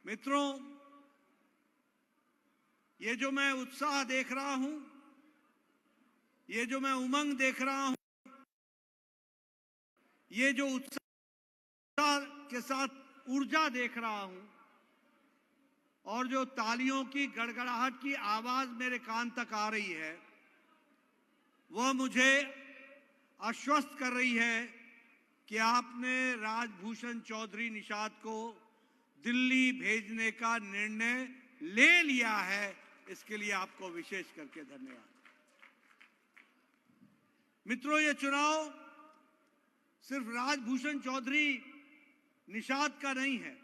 मित्रों, ये जो मैं उत्साह देख रहा हूं, ये जो मैं उमंग देख रहा हूं, ये जो उत्साह के साथ ऊर्जा देख रहा हूं और जो तालियों की गड़गड़ाहट की आवाज मेरे कान तक आ रही है, वह मुझे आश्वस्त कर रही है कि आपने राजभूषण चौधरी निषाद को दिल्ली भेजने का निर्णय ले लिया है। इसके लिए आपको विशेष करके धन्यवाद। मित्रों, ये चुनाव सिर्फ राजभूषण चौधरी निषाद का नहीं है।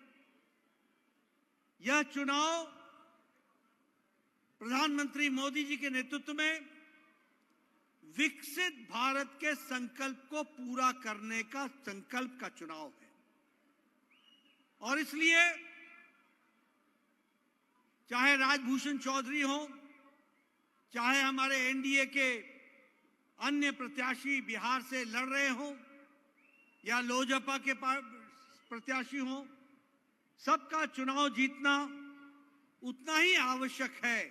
यह चुनाव प्रधानमंत्री मोदी जी के नेतृत्व में विकसित भारत के संकल्प को पूरा करने का संकल्प का चुनाव है। और इसलिए चाहे राजभूषण चौधरी हो, चाहे हमारे एनडीए के अन्य प्रत्याशी बिहार से लड़ रहे हों या लोजपा के प्रत्याशी हों, सबका चुनाव जीतना उतना ही आवश्यक है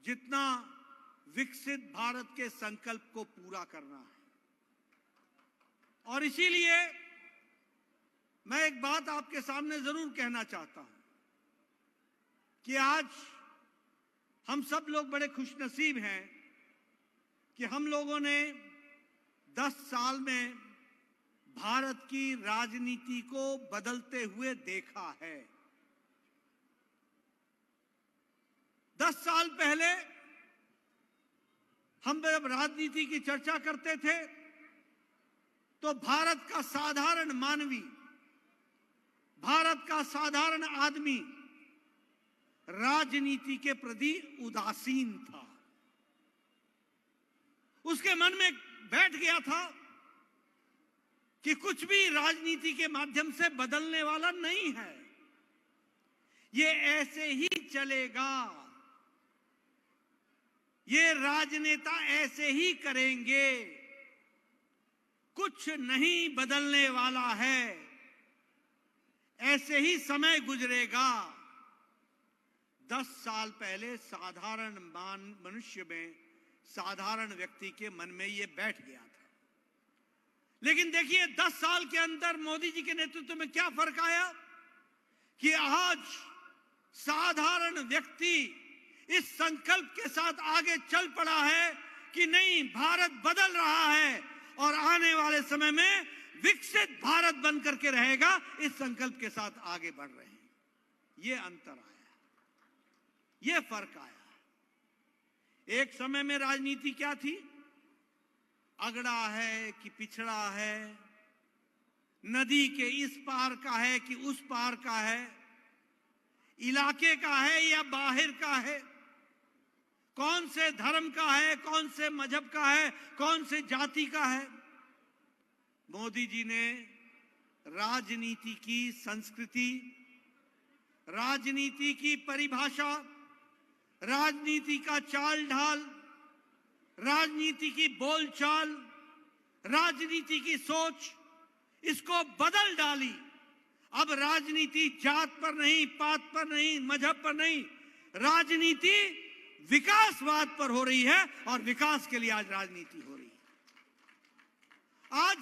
जितना विकसित भारत के संकल्प को पूरा करना है। और इसीलिए मैं एक बात आपके सामने जरूर कहना चाहता हूं कि आज हम सब लोग बड़े खुशनसीब हैं कि हम लोगों ने 10 साल में भारत की राजनीति को बदलते हुए देखा है। 10 साल पहले हम जब राजनीति की चर्चा करते थे तो भारत का साधारण मानवी, भारत का साधारण आदमी राजनीति के प्रति उदासीन था। उसके मन में बैठ गया था कि कुछ भी राजनीति के माध्यम से बदलने वाला नहीं है, ये ऐसे ही चलेगा, ये राजनेता ऐसे ही करेंगे, कुछ नहीं बदलने वाला है, ऐसे ही समय गुजरेगा। 10 साल पहले साधारण मनुष्य में, साधारण व्यक्ति के मन में ये बैठ गया था। लेकिन देखिए 10 साल के अंदर मोदी जी के नेतृत्व में क्या फर्क आया कि आज साधारण व्यक्ति इस संकल्प के साथ आगे चल पड़ा है कि नहीं, भारत बदल रहा है और आने वाले समय में विकसित भारत बनकर के रहेगा। इस संकल्प के साथ आगे बढ़ रहे हैं। ये अंतर आया, ये फर्क आया। एक समय में राजनीति क्या थी? अगड़ा है कि पिछड़ा है, नदी के इस पार का है कि उस पार का है, इलाके का है या बाहर का है, कौन से धर्म का है, कौन से मजहब का है, कौन से जाति का है। मोदी जी ने राजनीति की संस्कृति, राजनीति की परिभाषा, राजनीति का चाल ढाल, राजनीति की बोलचाल, राजनीति की सोच, इसको बदल डाली। अब राजनीति जात पर नहीं, पात पर नहीं, मजहब पर नहीं, राजनीति विकासवाद पर हो रही है और विकास के लिए आज राजनीति हो रही है। आज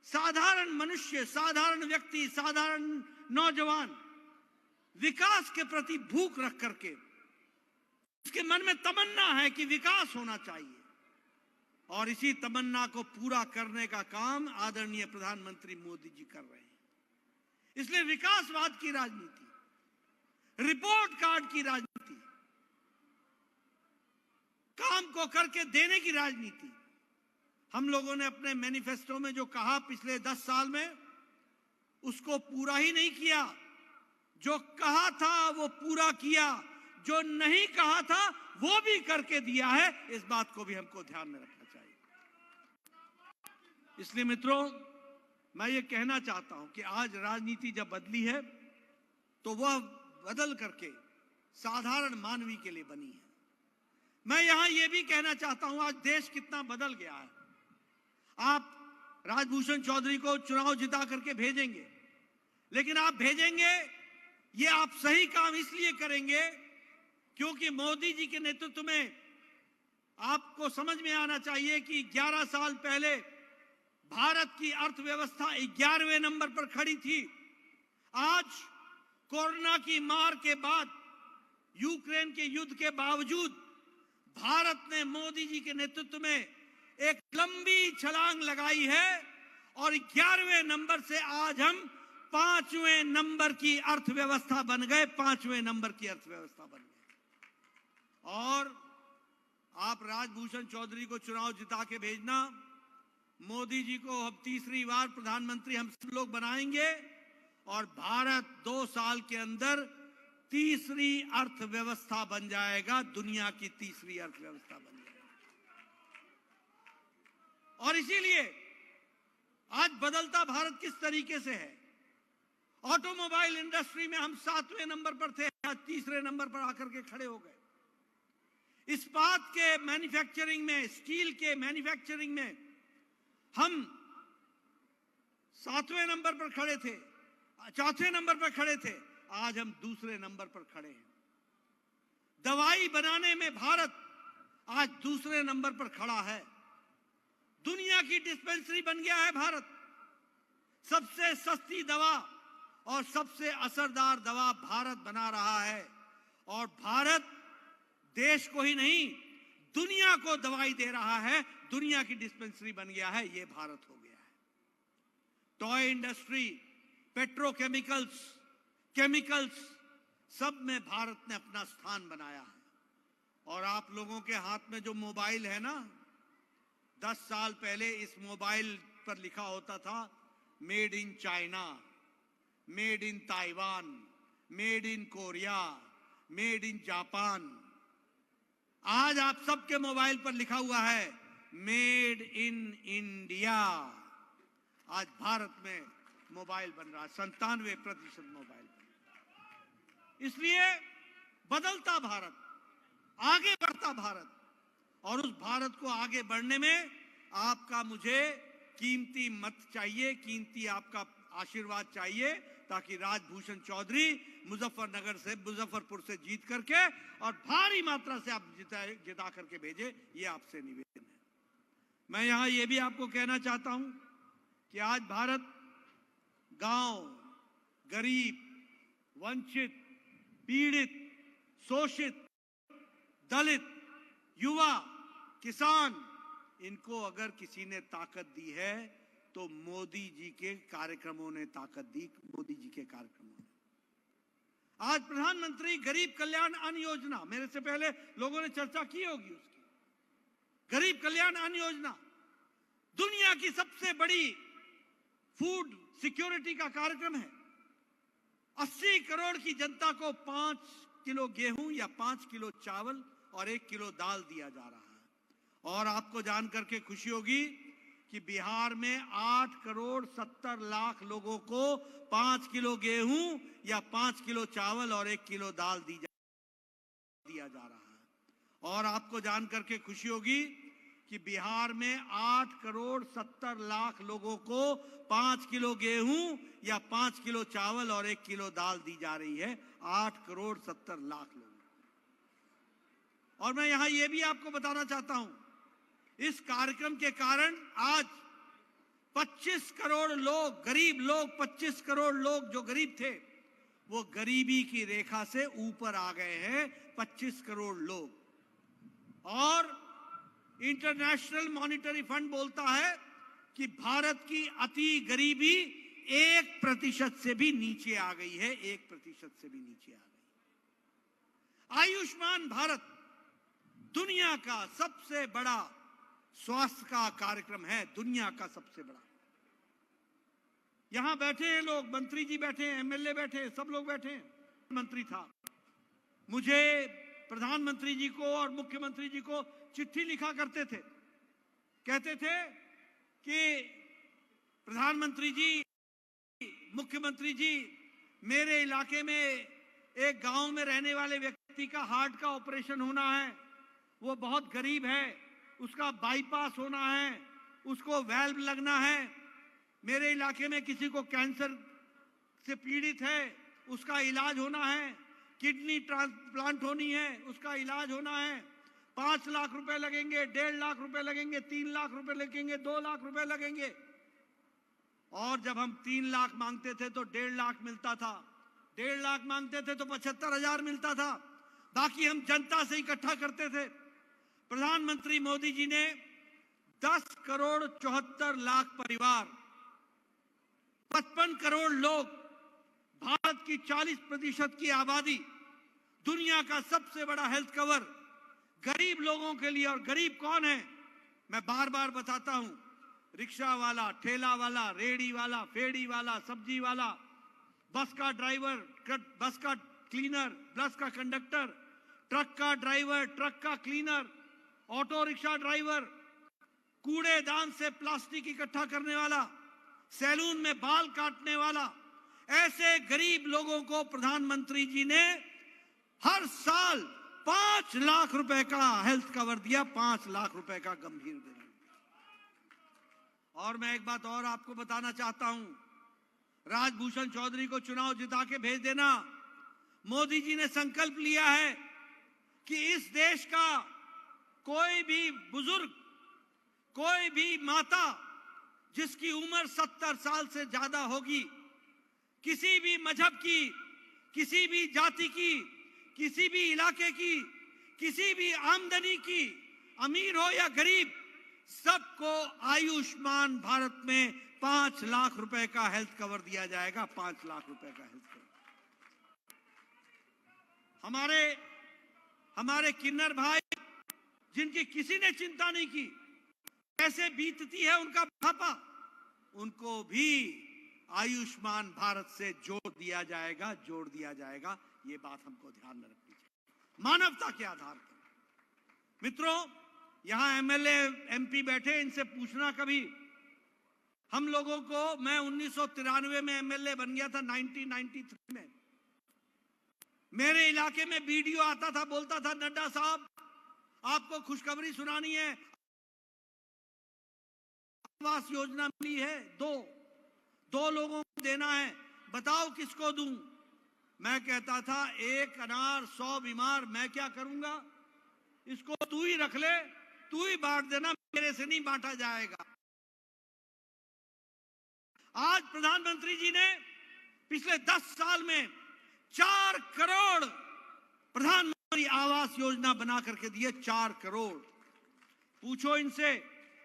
साधारण मनुष्य, साधारण व्यक्ति, साधारण नौजवान विकास के प्रति भूख रख करके, उसके मन में तमन्ना है कि विकास होना चाहिए, और इसी तमन्ना को पूरा करने का काम आदरणीय प्रधानमंत्री मोदी जी कर रहे हैं। इसलिए विकासवाद की राजनीति, रिपोर्ट कार्ड की राजनीति, काम को करके देने की राजनीति, हम लोगों ने अपने मैनिफेस्टो में जो कहा पिछले 10 साल में, उसको पूरा ही नहीं किया। जो कहा था वो पूरा किया, जो नहीं कहा था वो भी करके दिया है। इस बात को भी हमको ध्यान में रखना चाहिए। इसलिए मित्रों, मैं ये कहना चाहता हूं कि आज राजनीति जब बदली है तो वह बदल करके साधारण मानवी के लिए बनी है। मैं यहां यह भी कहना चाहता हूं, आज देश कितना बदल गया है। आप राजभूषण चौधरी को चुनाव जिता करके भेजेंगे, लेकिन आप भेजेंगे ये आप सही काम इसलिए करेंगे क्योंकि मोदी जी के नेतृत्व में आपको समझ में आना चाहिए कि 11 साल पहले भारत की अर्थव्यवस्था 11वें नंबर पर खड़ी थी। आज कोरोना की मार के बाद, यूक्रेन के युद्ध के बावजूद भारत ने मोदी जी के नेतृत्व में एक लंबी छलांग लगाई है और 11वें नंबर से आज हम 5वें नंबर की अर्थव्यवस्था बन गए। 5वें नंबर की अर्थव्यवस्था बन गए। और आप राजभूषण चौधरी को चुनाव जिता के भेजना, मोदी जी को अब तीसरी बार प्रधानमंत्री हम सब लोग बनाएंगे और भारत 2 साल के अंदर तीसरी अर्थव्यवस्था बन जाएगा, दुनिया की तीसरी अर्थव्यवस्था बन जाएगा। और इसीलिए आज बदलता भारत किस तरीके से है। ऑटोमोबाइल इंडस्ट्री में हम 7वें नंबर पर थे, आज तीसरे नंबर पर आकर के खड़े हो गए। इस्पात के मैन्युफैक्चरिंग में, स्टील के मैन्युफैक्चरिंग में हम 7वें नंबर पर खड़े थे, 4थे नंबर पर खड़े थे, आज हम दूसरे नंबर पर खड़े हैं। दवाई बनाने में भारत आज दूसरे नंबर पर खड़ा है। दुनिया की डिस्पेंसरी बन गया है भारत। सबसे सस्ती दवा और सबसे असरदार दवा भारत बना रहा है और भारत देश को ही नहीं दुनिया को दवाई दे रहा है। दुनिया की डिस्पेंसरी बन गया है, ये भारत हो गया है। टॉय इंडस्ट्री, पेट्रोकेमिकल्स, केमिकल्स, सब में भारत ने अपना स्थान बनाया है। और आप लोगों के हाथ में जो मोबाइल है ना, 10 साल पहले इस मोबाइल पर लिखा होता था made in China, made in Taiwan, made in Korea, made in Japan. आज आप सबके मोबाइल पर लिखा हुआ है मेड इन इंडिया। आज भारत में मोबाइल बन रहा है, 97% मोबाइल बन रहा है। इसलिए बदलता भारत, आगे बढ़ता भारत, और उस भारत को आगे बढ़ने में आपका मुझे कीमती मत चाहिए, कीमती आपका आशीर्वाद चाहिए, ताकि राजभूषण चौधरी मुजफ्फरपुर से जीत करके और भारी मात्रा से आप जिता करके भेजे। ये आपसे निवेदन है। मैं यहां ये भी आपको कहना चाहता हूं कि आज भारत गांव, गरीब, वंचित, पीड़ित, शोषित, दलित, युवा, किसान, इनको अगर किसी ने ताकत दी है तो मोदी जी के कार्यक्रमों ने ताकत दी। मोदी जी के कार्यक्रमों ने आज प्रधानमंत्री गरीब कल्याण अन्न योजना, मेरे से पहले लोगों ने चर्चा की होगी उसकी, गरीब कल्याण अन्न योजना दुनिया की सबसे बड़ी फूड सिक्योरिटी का कार्यक्रम है। 80 करोड़ की जनता को 5 किलो गेहूं या 5 किलो चावल और 1 किलो दाल दिया जा रहा है। और आपको जान करके खुशी होगी कि बिहार में 8 करोड़ 70 लाख लोगों को 5 किलो गेहूं या 5 किलो चावल और 1 किलो दाल दिया जा रहा है। और आपको जान करके खुशी होगी कि बिहार में 8 करोड़ 70 लाख लोगों को 5 किलो गेहूं या 5 किलो चावल और 1 किलो दाल दी जा रही है। 8 करोड़ 70 लाख लोग। और मैं यहां यह भी आपको बताना चाहता हूं, इस कार्यक्रम के कारण आज 25 करोड़ लोग, गरीब लोग, 25 करोड़ लोग जो गरीब थे वो गरीबी की रेखा से ऊपर आ गए हैं। 25 करोड़ लोग। और इंटरनेशनल मॉनिटरी फंड बोलता है कि भारत की अति गरीबी 1% से भी नीचे आ गई है। 1% से भी नीचे आ गई। आयुष्मान भारत दुनिया का सबसे बड़ा स्वास्थ्य का कार्यक्रम है, दुनिया का सबसे बड़ा। यहां बैठे हैं लोग, मंत्री जी बैठे हैं, एमएलए बैठे हैं, सब लोग बैठे हैं। मंत्री था, मुझे प्रधानमंत्री जी को और मुख्यमंत्री जी को चिट्ठी लिखा करते थे, कहते थे कि प्रधानमंत्री जी, मुख्यमंत्री जी, मेरे इलाके में एक गांव में रहने वाले व्यक्ति का हार्ट का ऑपरेशन होना है, वो बहुत गरीब है, उसका बाईपास होना है, उसको वैल्व लगना है। मेरे इलाके में किसी को कैंसर से पीड़ित है, उसका इलाज होना है, किडनी ट्रांसप्लांट होनी है, उसका इलाज होना है, 5 लाख रुपए लगेंगे, 1.5 लाख रुपए लगेंगे, 3 लाख रुपए लगेंगे, 2 लाख रुपए लगेंगे। और जब हम 3 लाख मांगते थे तो 1.5 लाख मिलता था, 1.5 लाख मांगते थे तो 75,000 मिलता था, बाकी हम जनता से इकट्ठा करते थे। प्रधानमंत्री मोदी जी ने 10 करोड़ 74 लाख परिवार, 55 करोड़ लोग, भारत की 40% की आबादी, दुनिया का सबसे बड़ा हेल्थ कवर गरीब लोगों के लिए। और गरीब कौन है? मैं बार बार बताता हूं, रिक्शा वाला, ठेला वाला, रेड़ी वाला, फेड़ी वाला, सब्जी वाला, बस का ड्राइवर, बस का क्लीनर, बस का कंडक्टर, ट्रक का ड्राइवर, ट्रक का क्लीनर, ऑटो रिक्शा ड्राइवर, कूड़ेदान से प्लास्टिक इकट्ठा करने वाला, सैलून में बाल काटने वाला, ऐसे गरीब लोगों को प्रधानमंत्री जी ने हर साल 5 लाख रुपए का हेल्थ कवर दिया, 5 लाख रुपए का गंभीर बीमारी। और मैं एक बात और आपको बताना चाहता हूं, राजभूषण चौधरी को चुनाव जिता के भेज देना। मोदी जी ने संकल्प लिया है कि इस देश का कोई भी बुजुर्ग, कोई भी माता जिसकी उम्र 70 साल से ज्यादा होगी, किसी भी मजहब की, किसी भी जाति की, किसी भी इलाके की, किसी भी आमदनी की, अमीर हो या गरीब, सबको आयुष्मान भारत में 5 लाख रुपए का हेल्थ कवर दिया जाएगा। 5 लाख रुपए का हेल्थ कवर। हमारे किन्नर भाई जिनकी किसी ने चिंता नहीं की, कैसे बीतती है उनका बुढ़ापा, उनको भी आयुष्मान भारत से जोड़ दिया जाएगा, जोड़ दिया जाएगा। ये बात हमको ध्यान में रखनी चाहिए, मानवता के आधार पर। मित्रों, यहां एमएलए एमपी बैठे, इनसे पूछना कभी हम लोगों को, मैं 1993 में एमएलए बन गया था, 1993 में मेरे इलाके में बीडीओ आता था, बोलता था नड्डा साहब आपको खुशखबरी सुनानी है, आवास योजना मिली है, दो लोगों को देना है, बताओ किसको दूं। मैं कहता था 1 अनार 100 बीमार, मैं क्या करूंगा, इसको तू ही रख ले, तू ही बांट देना, मेरे से नहीं बांटा जाएगा। आज प्रधानमंत्री जी ने पिछले 10 साल में 4 करोड़ प्रधानमंत्री आवास योजना बना करके दिए, 4 करोड़। पूछो इनसे,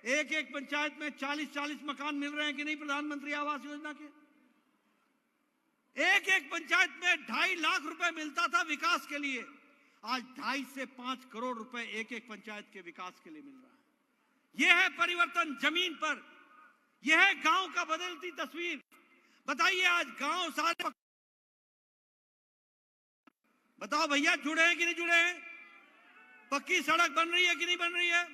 एक पंचायत में 40-40 मकान मिल रहे हैं कि नहीं प्रधानमंत्री आवास योजना के? एक पंचायत में 2.5 लाख रुपए मिलता था विकास के लिए, आज 2.5 से 5 करोड़ रुपए एक पंचायत के विकास के लिए मिल रहा है। यह है परिवर्तन जमीन पर, यह है गांव का बदलती तस्वीर। बताइए आज गांव सारे, बताओ भैया जुड़े हैं कि नहीं जुड़े हैं? पक्की सड़क बन रही है कि नहीं बन रही है?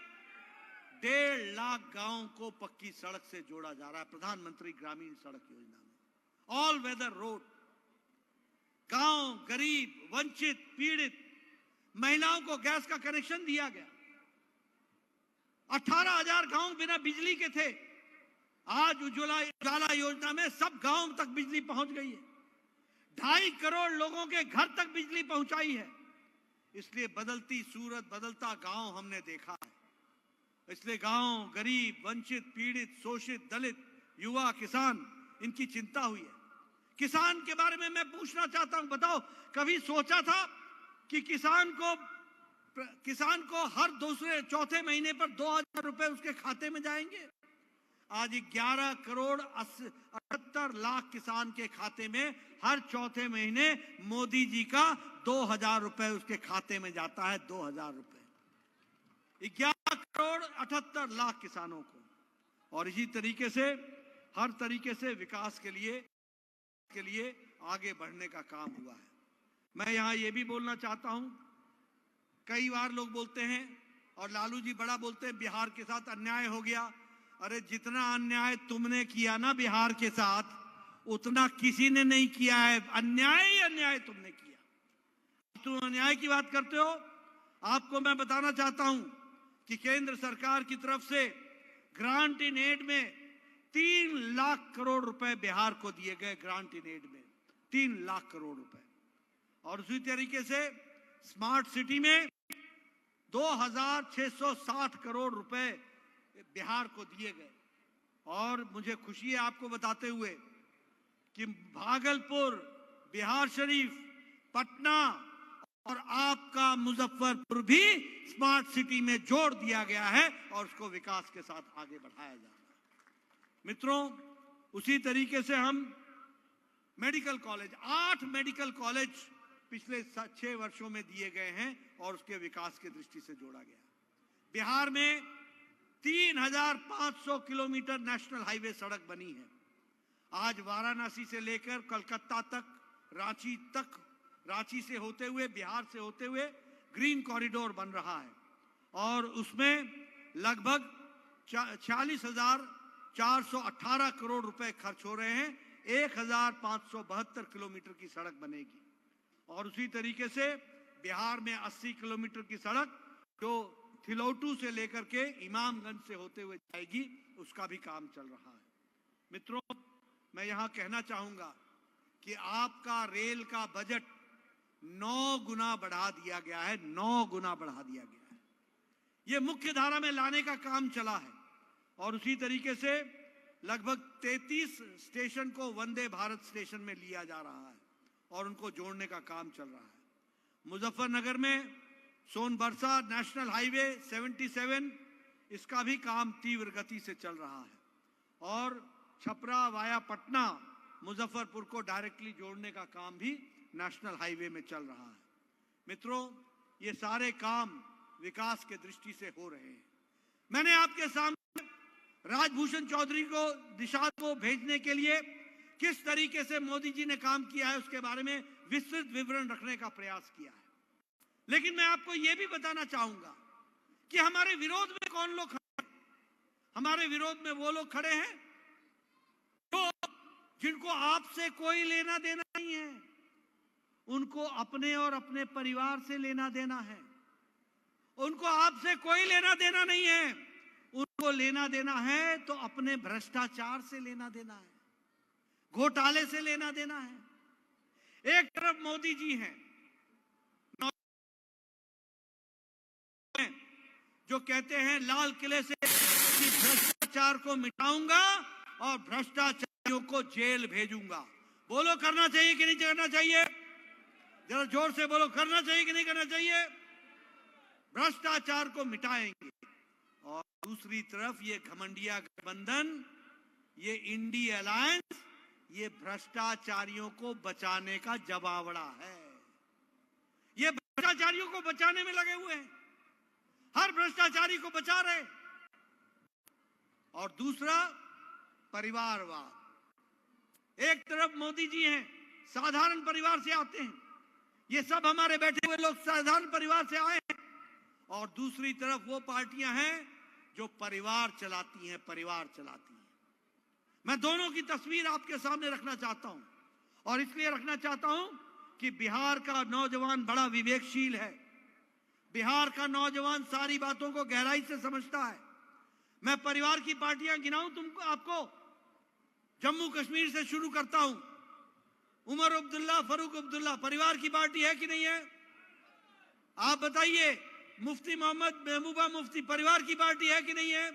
1.5 लाख गांव को पक्की सड़क से जोड़ा जा रहा है प्रधानमंत्री ग्रामीण सड़क योजना में। All weather road. गांव गरीब, वंचित, पीड़ित महिलाओं को गैस का कनेक्शन दिया गया। 18,000 गांव बिना बिजली के थे, आज उजाला योजना में सब गांव तक बिजली पहुंच गई है। 2.5 करोड़ लोगों के घर तक बिजली पहुंचाई है। इसलिए बदलती सूरत, बदलता गांव हमने देखा है। इसलिए गांव गरीब, वंचित, पीड़ित, शोषित, दलित, युवा, किसान, इनकी चिंता हुई है। किसान के बारे में मैं पूछना चाहता हूं, बताओ कभी सोचा था कि किसान को हर दूसरे चौथे महीने पर 2,000 रुपए उसके खाते में जाएंगे? आज 11 करोड़ 78 लाख किसान के खाते में हर चौथे महीने मोदी जी का 2,000 रुपए उसके खाते में जाता है। 2,000 रुपए 11 करोड़ 78 लाख किसानों को। और इसी तरीके से हर तरीके से विकास के लिए आगे बढ़ने का काम हुआ है। मैं यहां यह भी बोलना चाहता हूं, कई बार लोग बोलते हैं और लालू जी बड़ा बोलते हैं बिहार के साथ अन्याय हो गया। अरे जितना अन्याय तुमने किया ना बिहार के साथ, उतना किसी ने नहीं किया है। अन्याय ही अन्याय तुमने किया। तुम अन्याय की बात करते हो। आपको मैं बताना चाहता हूं कि केंद्र सरकार की तरफ से ग्रांट इन एड में 3 लाख करोड़ रुपए बिहार को दिए गए। ग्रांट इन एड में 3 लाख करोड़ रुपए। और उसी तरीके से स्मार्ट सिटी में 2660 करोड़ रुपए बिहार को दिए गए। और मुझे खुशी है आपको बताते हुए कि भागलपुर, बिहार शरीफ, पटना और आपका मुजफ्फरपुर भी स्मार्ट सिटी में जोड़ दिया गया है और उसको विकास के साथ आगे बढ़ाया जा रहा है। मित्रों, उसी तरीके से हम मेडिकल कॉलेज, 8 मेडिकल कॉलेज पिछले 6 वर्षों में दिए गए हैं और उसके विकास की दृष्टि से जोड़ा गया। बिहार में 3500 किलोमीटर नेशनल हाईवे सड़क बनी है। आज वाराणसी से लेकर कलकत्ता तक, रांची से होते हुए, बिहार से होते हुए ग्रीन कॉरिडोर बन रहा है और उसमें लगभग 46,418 करोड़ रुपए खर्च हो रहे हैं। 1572 किलोमीटर की सड़क बनेगी। और उसी तरीके से बिहार में 80 किलोमीटर की सड़क जो थिलौटू से लेकर के इमामगंज से होते हुए जाएगी, उसका भी काम चल रहा है। मित्रों, मैं यहां कहना चाहूंगा कि आपका रेल का बजट 9 गुना बढ़ा दिया गया है। 9 गुना बढ़ा दिया गया है। यह मुख्य धारा में लाने का काम चला है। और उसी तरीके से लगभग 33 स्टेशन को वंदे भारत स्टेशन में लिया जा रहा है और उनको जोड़ने का काम चल रहा है। मुजफ्फरनगर में सोनबरसा नेशनल हाईवे 77, इसका भी काम तीव्र गति से चल रहा है। और छपरा वाया पटना मुजफ्फरपुर को डायरेक्टली जोड़ने का काम भी नेशनल हाईवे में चल रहा है। मित्रों, ये सारे काम विकास के दृष्टि से हो रहे हैं। मैंने आपके सामने राजभूषण चौधरी को दिशा को भेजने के लिए किस तरीके से मोदी जी ने काम किया है उसके बारे में विस्तृत विवरण रखने का प्रयास किया है। लेकिन मैं आपको यह भी बताना चाहूंगा कि हमारे विरोध में कौन लोग खड़े हैं। हमारे विरोध में वो लोग खड़े हैं तो जिनको आपसे कोई लेना देना नहीं है, उनको अपने और अपने परिवार से लेना देना है। उनको आपसे कोई लेना देना नहीं है, उनको लेना देना है तो अपने भ्रष्टाचार से लेना देना है, घोटाले से लेना देना है। एक तरफ मोदी जी हैं जो कहते हैं लाल किले से भ्रष्टाचार को मिटाऊंगा और भ्रष्टाचारियों को जेल भेजूंगा। बोलो, करना चाहिए कि नहीं करना चाहिए? जरा जोर से बोलो, करना चाहिए कि नहीं करना चाहिए? भ्रष्टाचार को मिटाएंगे। और दूसरी तरफ ये घमंडिया गठबंधन, ये इंडी अलायंस, ये भ्रष्टाचारियों को बचाने का जमावड़ा है। ये भ्रष्टाचारियों को बचाने में लगे हुए हैं, हर भ्रष्टाचारी को बचा रहे। और दूसरा परिवारवाद। एक तरफ मोदी जी हैं, साधारण परिवार से आते हैं, ये सब हमारे बैठे हुए लोग साधारण परिवार से आए हैं। और दूसरी तरफ वो पार्टियां हैं जो परिवार चलाती हैं, परिवार चलाती हैं। मैं दोनों की तस्वीर आपके सामने रखना चाहता हूं और इसलिए रखना चाहता हूं कि बिहार का नौजवान बड़ा विवेकशील है। बिहार का नौजवान सारी बातों को गहराई से समझता है। मैं परिवार की पार्टियां गिनाऊं तुमको, आपको जम्मू कश्मीर से शुरू करता हूं। उमर अब्दुल्ला, फारूक अब्दुल्ला परिवार की पार्टी है कि नहीं है? आप बताइए। मुफ्ती मोहम्मद महबूबा मुफ्ती परिवार की पार्टी है कि नहीं है?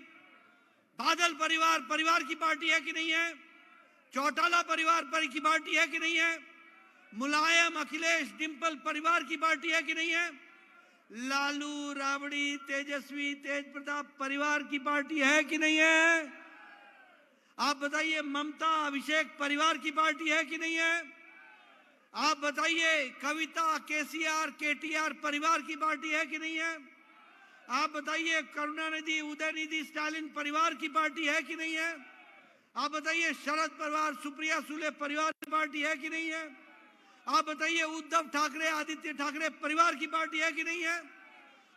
बादल परिवार परिवार की पार्टी है कि नहीं है? चौटाला परिवार की पार्टी है कि नहीं है? मुलायम, अखिलेश, डिंपल परिवार की पार्टी है कि नहीं है? लालू, राबड़ी, तेजस्वी, तेज प्रताप परिवार की पार्टी है कि नहीं है? आप बताइए। ममता, अभिषेक परिवार की पार्टी है कि नहीं है? आप बताइए। कविता, केसीआर, केटीआर परिवार की पार्टी है कि नहीं है? आप बताइए। करुणानिधि, उदयनिधि स्टालिन परिवार की पार्टी है कि नहीं है? आप बताइए। शरद पवार, सुप्रिया सुले परिवार की पार्टी है कि नहीं है? आप बताइए। उद्धव ठाकरे, आदित्य ठाकरे परिवार की पार्टी है कि नहीं है?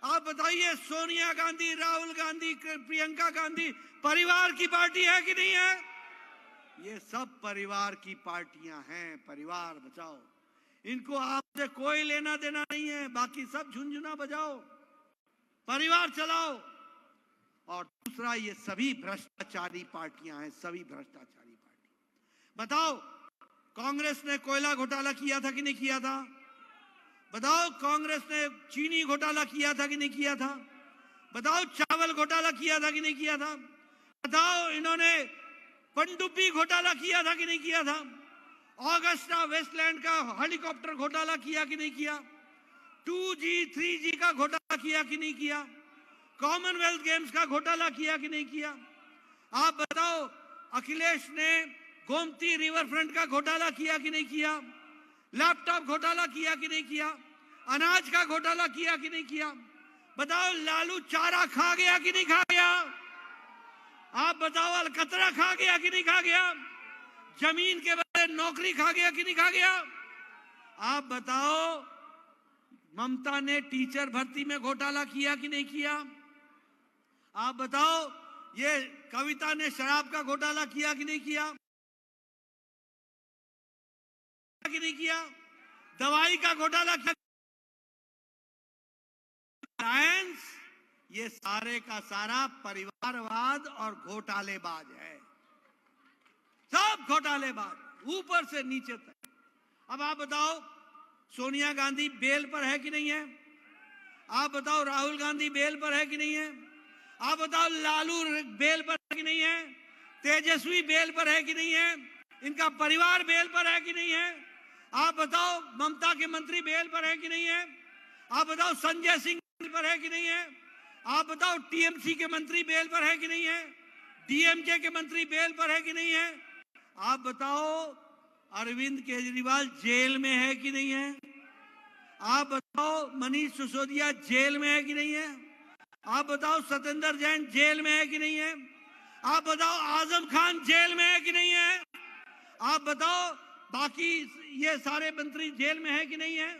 आप बताइए। सोनिया गांधी, राहुल गांधी, प्रियंका गांधी परिवार की पार्टी है कि नहीं है? ये सब परिवार की पार्टियां हैं। परिवार बचाओ, इनको आपसे कोई लेना देना नहीं है। बाकी सब झुनझुना बजाओ, परिवार चलाओ। और दूसरा, ये सभी भ्रष्टाचारी पार्टियां हैं, सभी भ्रष्टाचारी पार्टी। बताओ कांग्रेस ने कोयला घोटाला किया था कि नहीं किया था? बताओ कांग्रेस ने चीनी घोटाला किया था कि नहीं किया था? बताओ चावल घोटाला किया था कि नहीं किया था? बताओ इन्होंने पनडुब्बी घोटाला किया था कि नहीं किया था? ऑगस्टा वेस्टलैंड का हेलीकॉप्टर घोटाला किया कि नहीं किया? 2G 3G का घोटाला किया कि नहीं किया? कॉमनवेल्थ गेम्स का घोटाला किया कि नहीं किया? आप बताओ अखिलेश ने गोमती रिवर फ्रंट का घोटाला किया कि नहीं किया? लैपटॉप घोटाला किया कि नहीं किया? अनाज का घोटाला किया कि नहीं किया? बताओ लालू चारा खा गया कि नहीं खा गया? आप बताओ अलकतरा खा गया कि नहीं खा गया? जमीन के बदले नौकरी खा गया कि नहीं खा गया? आप बताओ ममता ने टीचर भर्ती में घोटाला किया कि नहीं किया? आप बताओ ये कविता ने शराब का घोटाला किया कि नहीं किया? कि नहीं किया? दवाई का घोटाला किया? ये सारे का सारा परिवारवाद और घोटालेबाज है, सब घोटालेबाज ऊपर से नीचे तक। अब आप बताओ सोनिया गांधी बेल पर है कि नहीं है? आप बताओ राहुल गांधी बेल पर है कि नहीं है? आप बताओ लालू बेल पर है कि नहीं है? तेजस्वी बेल पर है कि नहीं है? इनका परिवार बेल पर है कि नहीं है? आप बताओ ममता के मंत्री बेल पर है कि नहीं है? आप बताओ संजय सिंह बेल पर है कि नहीं है? आप बताओ टीएमसी के मंत्री बेल पर है कि नहीं है? डीएमके के मंत्री बेल पर है कि नहीं है? आप बताओ अरविंद केजरीवाल जेल में है कि नहीं है? आप बताओ मनीष सिसोदिया जेल में है कि नहीं है? आप बताओ सत्येंद्र जैन जेल में है कि नहीं है? आप बताओ आजम खान जेल में है कि नहीं है? आप बताओ बाकी ये सारे मंत्री जेल में है कि नहीं है?